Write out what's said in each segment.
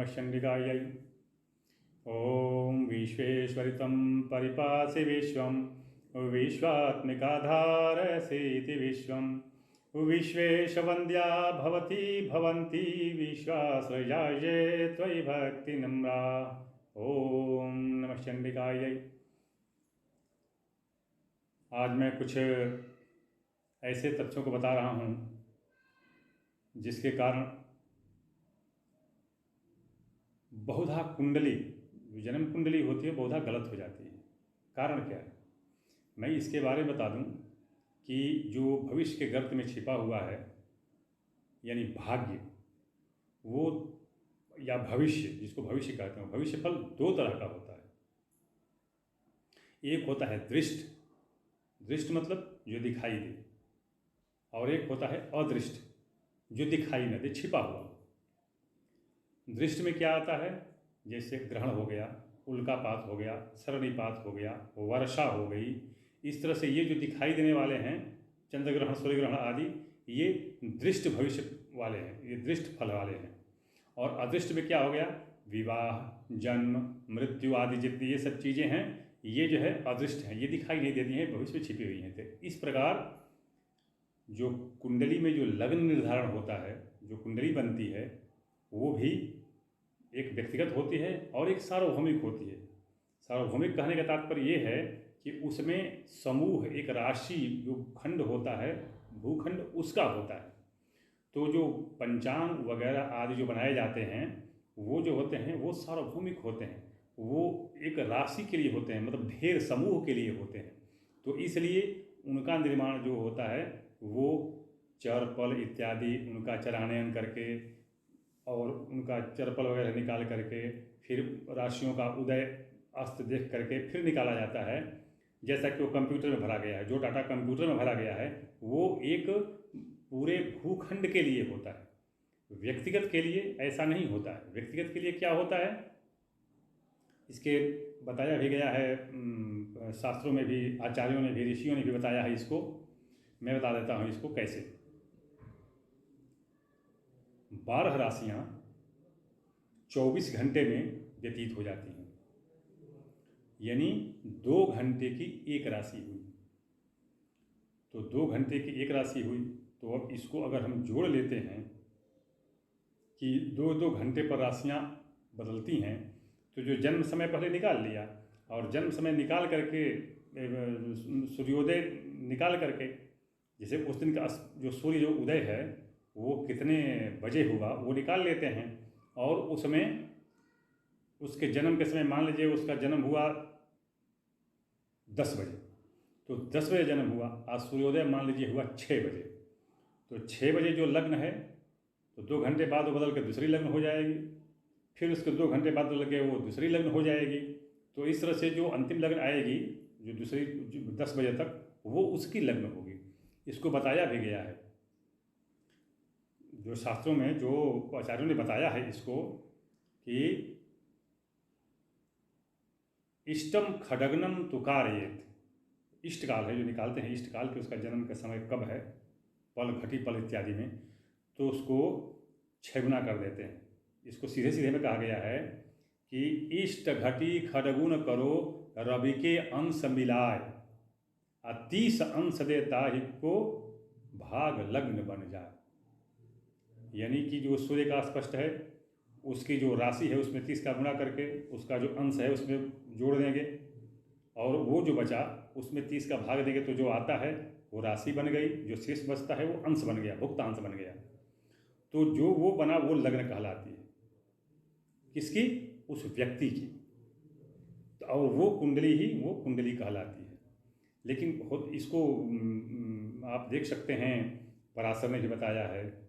चण्डिकायै। ॐ विश्वेश्वरितं परिपासि विश्वं विश्वात्मिकाधारयसीति विश्वं विश्वेशवन्द्या भवती भवन्ति विश्वाश्रयाये त्वयि भक्तिनम्रा। ओम नमः चण्डिकायै। आज मैं कुछ ऐसे तथ्यों को बता रहा हूँ जिसके कारण बहुधा कुंडली, जो जन्म कुंडली होती है, बहुधा गलत हो जाती है। कारण क्या है, मैं इसके बारे में बता दूं कि जो भविष्य के गर्त में छिपा हुआ है, यानी भाग्य, वो या भविष्य, जिसको भविष्य कहते हैं, भविष्य फल दो तरह का होता है। एक होता है दृष्ट, दृष्ट मतलब जो दिखाई दे, और एक होता है अदृष्ट, जो दिखाई न दे, छिपा हुआ। दृष्ट में क्या आता है, जैसे ग्रहण हो गया, उल्कापात हो गया, सरणिपात हो गया, वर्षा हो गई, इस तरह से ये जो दिखाई देने वाले हैं, चंद्र ग्रहण, सूर्य ग्रहण आदि, ये दृष्ट भविष्य वाले हैं, ये दृष्ट फल वाले हैं। और अदृष्ट में क्या हो गया, विवाह, जन्म, मृत्यु आदि जितनी ये सब चीज़ें हैं, ये जो है अदृष्ट हैं, ये दिखाई नहीं देती हैं, भविष्य में छिपी हुई हैं। तो इस प्रकार जो कुंडली में जो लग्न निर्धारण होता है, जो कुंडली बनती है, वो भी एक व्यक्तिगत होती है और एक सार्वभौमिक होती है। सार्वभौमिक कहने का तात्पर्य ये है कि उसमें समूह, एक राशि, जो खंड होता है, भूखंड, उसका होता है। तो जो पंचांग वगैरह आदि जो बनाए जाते हैं, वो जो होते हैं वो सार्वभौमिक होते हैं, वो एक राशि के लिए होते हैं, मतलब ढेर समूह के लिए होते हैं। तो इसलिए उनका निर्माण जो होता है वो चर पल इत्यादि उनका चरानयन करके और उनका चरपल वगैरह निकाल करके फिर राशियों का उदय अस्त देख करके फिर निकाला जाता है। जैसा कि वो कंप्यूटर में भरा गया है, जो डाटा कंप्यूटर में भरा गया है वो एक पूरे भूखंड के लिए होता है, व्यक्तिगत के लिए ऐसा नहीं होता है। व्यक्तिगत के लिए क्या होता है, इसके बताया भी गया है, शास्त्रों में भी, आचार्यों ने भी, ऋषियों ने भी बताया है इसको। मैं बता देता हूँ इसको कैसे। 12 राशियाँ 24 घंटे में व्यतीत हो जाती हैं, यानी 2 घंटे की एक राशि हुई। तो 2 घंटे की एक राशि हुई, तो अब इसको अगर हम जोड़ लेते हैं कि 2-2 घंटे पर राशियाँ बदलती हैं, तो जो जन्म समय पहले निकाल लिया, और जन्म समय निकाल करके सूर्योदय निकाल करके, जैसे उस दिन का जो सूर्य जो उदय है वो कितने बजे हुआ वो निकाल लेते हैं, और उसमें उसके जन्म के समय मान लीजिए उसका जन्म हुआ 10 बजे, तो 10 बजे जन्म हुआ, आज सूर्योदय मान लीजिए हुआ 6 बजे, तो 6 बजे जो लग्न है तो 2 घंटे बाद वो बदल के दूसरी लग्न हो जाएगी, फिर उसके 2 घंटे बाद बदल के वो दूसरी लग्न हो जाएगी। तो इस तरह से जो अंतिम लग्न आएगी, जो दूसरी 10 बजे तक, वो उसकी लग्न होगी। इसको बताया भी गया है, जो शास्त्रों में जो आचार्यों ने बताया है इसको, कि इष्टम खड्गनम तुकारयेत, इष्टकाल है जो निकालते हैं, इष्टकाल कि उसका जन्म का समय कब है, पल, घटी, पल इत्यादि में, तो उसको 6 गुना कर देते हैं। इसको सीधे सीधे में कहा गया है कि इष्ट घटी खड्गुण करो रवि के अंश मिलाए, 30 अंश देता ही को भाग लग्न बन जाए। यानी कि जो सूर्य का स्पष्ट है उसकी जो राशि है उसमें 30 का गुणा करके उसका जो अंश है उसमें जोड़ देंगे, और वो जो बचा उसमें 30 का भाग देंगे, तो जो आता है वो राशि बन गई, जो शेष बचता है वो अंश बन गया, भुक्त अंश बन गया। तो जो वो बना वो लग्न कहलाती है, किसकी, उस व्यक्ति की, और वो कुंडली ही वो कुंडली कहलाती है। लेकिन इसको आप देख सकते हैं, पराशर ने भी बताया है,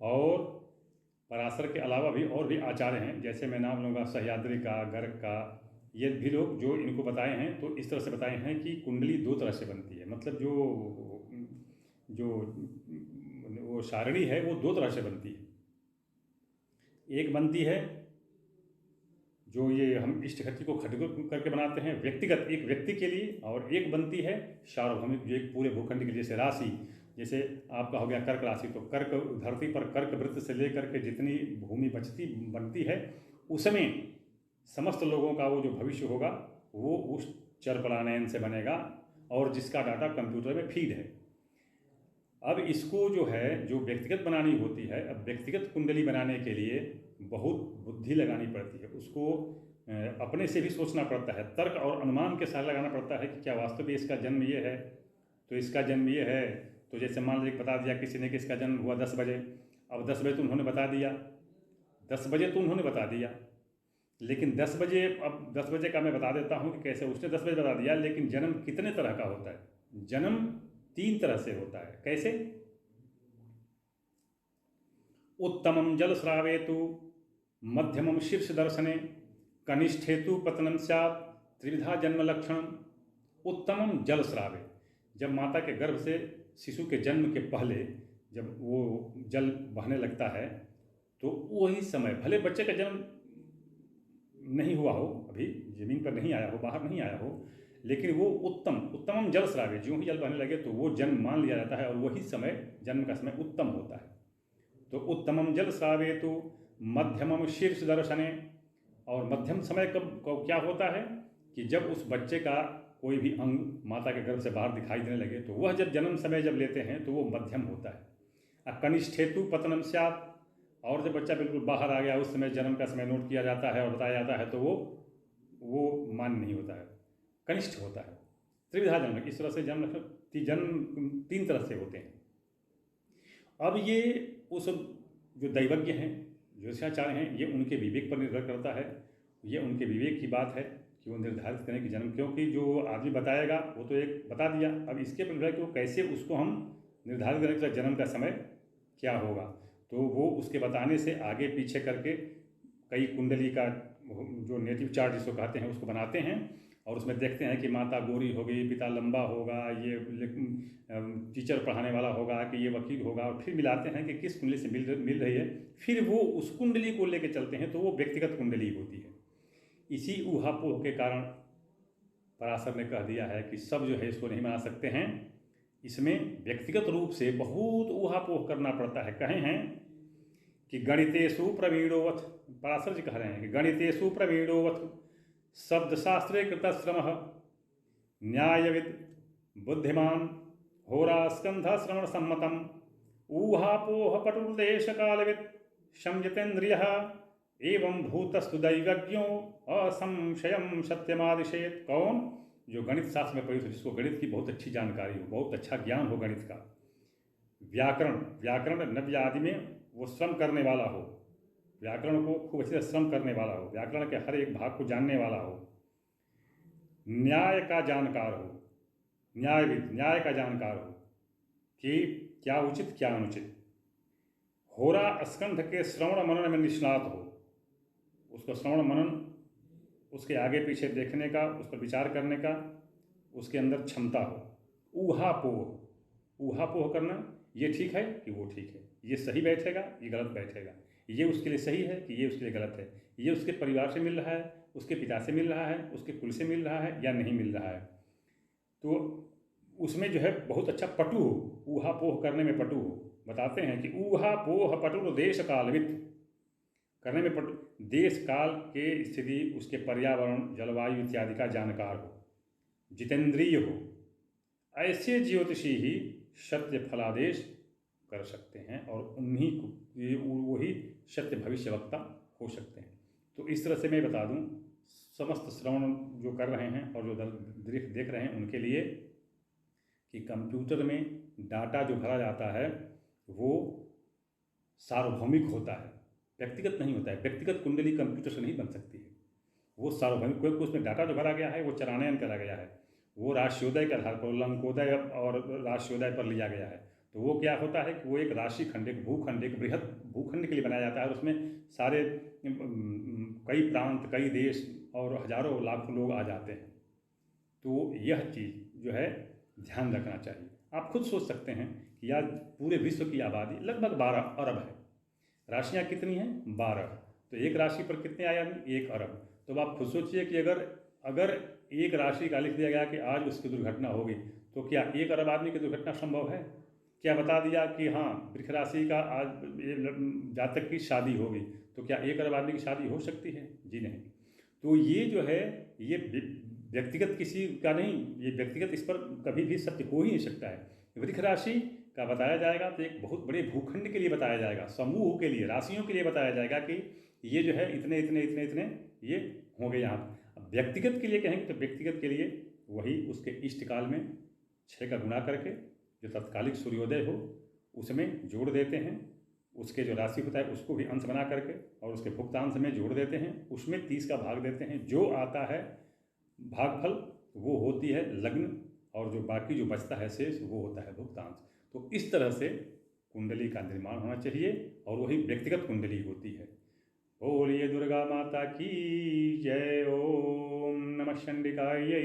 और पराशर के अलावा भी और भी आचार्य हैं, जैसे मैं नाम लूँगा सह्याद्री का, गर्ग का, ये भी लोग जो इनको बताए हैं, तो इस तरह से बताए हैं कि कुंडली 2 तरह से बनती है। मतलब जो वो सारणी है वो 2 तरह से बनती है। एक बनती है जो ये हम इष्ट घटी को खड्ग करके बनाते हैं व्यक्तिगत, एक व्यक्ति के लिए, और एक बनती है सार्वभौमिक, जो एक पूरे भूखंड के लिए, जैसे राशि, जैसे आपका हो गया कर्क राशि, तो कर्क धरती पर कर्क वृत्त से लेकर के जितनी भूमि बनती है उसमें समस्त लोगों का वो जो भविष्य होगा वो उस चर प्लानयन से बनेगा और जिसका डाटा कंप्यूटर में फीड है। अब इसको जो है जो व्यक्तिगत बनानी होती है, अब व्यक्तिगत कुंडली बनाने के लिए बहुत बुद्धि लगानी पड़ती है, उसको अपने से भी सोचना पड़ता है, तर्क और अनुमान के साथ लगाना पड़ता है कि क्या वास्तव में इसका जन्म ये है, तो इसका जन्म ये है। तो जैसे मान लीजिए बता दिया किसी ने कि इसका जन्म हुआ 10 बजे, अब 10 बजे तो उन्होंने बता दिया, 10 बजे तो उन्होंने बता दिया, लेकिन 10 बजे, अब 10 बजे का मैं बता देता हूँ कि कैसे उसने 10 बजे बता दिया, लेकिन जन्म कितने तरह का होता है? जन्म 3 तरह से होता है। कैसे? उत्तमम जल श्रावेतु, मध्यमम शीर्ष दर्शने, कनिष्ठेतु पतनम स्यात्, त्रिविधा जन्म लक्षणम। उत्तमम जल श्रावे, जब माता के गर्भ से शिशु के जन्म के पहले जब वो जल बहने लगता है तो वही समय, भले बच्चे का जन्म नहीं हुआ हो, अभी जमीन पर नहीं आया हो, बाहर नहीं आया हो, लेकिन वो उत्तमम जल श्रावे, जो ही जल बहने लगे तो वो जन्म मान लिया जाता है और वही समय, जन्म का समय उत्तम होता है। तो उत्तमम जल श्रावे तो मध्यमम शीर्ष दर्शने, और मध्यम समय कब क्या होता है कि जब उस बच्चे का कोई भी अंग माता के गर्भ से बाहर दिखाई देने लगे तो वह जब जन्म समय जब लेते हैं तो वो मध्यम होता है। कनिष्ठेतु पतनम स्यात्, और जब बच्चा बिल्कुल बाहर आ गया उस समय जन्म का समय नोट किया जाता है और बताया जाता है तो वो मान्य नहीं होता है, कनिष्ठ होता है। त्रिविधा जन्म, इस तरह से जन्म 3 तरह से होते हैं। अब ये उस जो दैवज्ञ हैं, ज्योतिषाचार्य हैं, ये उनके विवेक पर निर्भर करता है, ये उनके विवेक की बात है कि वो निर्धारित करें कि जन्म, क्योंकि जो आदमी बताएगा वो तो एक बता दिया, अब इसके पर निर्भर कि वो कैसे उसको हम निर्धारित करें कि जन्म का समय क्या होगा। तो वो उसके बताने से आगे पीछे करके कई कुंडली का जो नेटिव चार्ट जिसको कहते हैं उसको बनाते हैं और उसमें देखते हैं कि माता गोरी होगी, पिता लंबा होगा, ये टीचर पढ़ाने वाला होगा कि ये वकील होगा, और फिर मिलाते हैं कि किस कुंडली से मिल रही है, फिर वो उस कुंडली को लेके चलते हैं तो वो व्यक्तिगत कुंडली होती है। इसी ऊहापोह के कारण पराशर ने कह दिया है कि सब जो है इसको नहीं बना सकते हैं, इसमें व्यक्तिगत रूप से बहुत ऊहापोह करना पड़ता है। कहे हैं कि गणितेषु प्रवीणोवथ, पराशर जी कह रहे हैं कि गणितेषु प्रवीणोवथ शब्दशास्त्रे कृतश्रमः, न्यायविद बुद्धिमान होरास्कंध श्रवण सम्मतम, ऊहापोह पटुर्देशकालविद संयतेन्द्रियः, एवं भूतस्तु दैवज्ञो असंशयम सत्यमादिशेत। कौन? जो गणित शास्त्र में पढ़ी, जिसको गणित की बहुत अच्छी जानकारी हो, बहुत अच्छा ज्ञान हो गणित का, व्याकरण नव्य आदि में वो श्रम करने वाला हो, व्याकरण को खूब अच्छे से श्रम करने वाला हो, व्याकरण के हर एक भाग को जानने वाला हो, न्याय का जानकार हो, न्याय का जानकार हो कि क्या उचित क्या अनुचित, होरा स्कंध के श्रवण मनन में निष्णात हो, उसको श्रवण मनन, उसके आगे पीछे देखने का, उस पर विचार करने का उसके अंदर क्षमता हो। ऊहापोह करना, ये ठीक है कि वो ठीक है, ये सही बैठेगा ये गलत बैठेगा, ये उसके लिए सही है कि ये उसके लिए गलत है, ये उसके परिवार से मिल रहा है, उसके पिता से मिल रहा है, उसके कुल से मिल रहा है या नहीं मिल रहा है। तो उसमें जो है बहुत अच्छा पटु हो, ऊहापोह करने में पटु हो। बताते हैं कि ऊहापोह पटुर देश कालविद, करने में पटु, देश काल के स्थिति, उसके पर्यावरण जलवायु इत्यादि का जानकार हो, जितेंद्रिय हो, ऐसे ज्योतिषी ही सत्य फलादेश कर सकते हैं और उन्हीं को वही सत्य भविष्यवक्ता हो सकते हैं। तो इस तरह से मैं बता दूं समस्त श्रवण जो कर रहे हैं और जो दृश्य देख रहे हैं उनके लिए कि कंप्यूटर में डाटा जो भरा जाता है वो सार्वभौमिक होता है, व्यक्तिगत नहीं होता है। व्यक्तिगत कुंडली कंप्यूटर से नहीं बन सकती है, वो सार्वभौमिक, क्योंकि उसमें डाटा जो भरा गया है वो चरानयन करा गया है, वो राशियोदय के आधार पर, लंकोदय और राशियोदय पर लिया गया है। तो वो क्या होता है कि वो एक राशि खंड, एक भूखंड, एक बृहद भूखंड के लिए बनाया जाता है और उसमें सारे कई प्रांत, कई देश और हजारों लाखों लोग आ जाते हैं। तो यह चीज़ जो है ध्यान रखना चाहिए। आप खुद सोच सकते हैं कि आज पूरे विश्व की आबादी लगभग 12 अरब है, राशियाँ कितनी हैं? 12, तो एक राशि पर कितने आए आदमी? 1 अरब। तो आप खुद सोचिए कि अगर एक राशि का लिख दिया गया कि आज उसकी दुर्घटना होगी, तो क्या 1 अरब आदमी की दुर्घटना संभव है? क्या बता दिया कि हाँ वृक्ष राशि का आज ये जातक की शादी होगी, तो क्या 1 अरब आदमी की शादी हो सकती है? जी नहीं। तो ये जो है ये व्यक्तिगत किसी का नहीं, ये व्यक्तिगत इस पर कभी भी सत्य हो ही नहीं सकता है। वृक्ष राशि का बताया जाएगा तो एक बहुत बड़े भूखंड के लिए बताया जाएगा, समूह के लिए, राशियों के लिए बताया जाएगा कि ये जो है इतने इतने इतने इतने ये होंगे यहाँ पर। अब व्यक्तिगत के लिए कहेंगे तो व्यक्तिगत के लिए वही उसके इष्ट काल में 6 का गुणा करके जो तत्कालिक सूर्योदय हो उसमें जोड़ देते हैं, उसके जो राशि होता है उसको भी अंश बना करके और उसके भुगतांश में जोड़ देते हैं, उसमें 30 का भाग देते हैं, जो आता है भागफल वो होती है लग्न, और जो बाकी जो बचता है शेष वो होता है भुगतांश। तो इस तरह से कुंडली का निर्माण होना चाहिए और वही व्यक्तिगत कुंडली होती है। बोलिए दुर्गा माता की जय। ओम नमः चंडिकायै।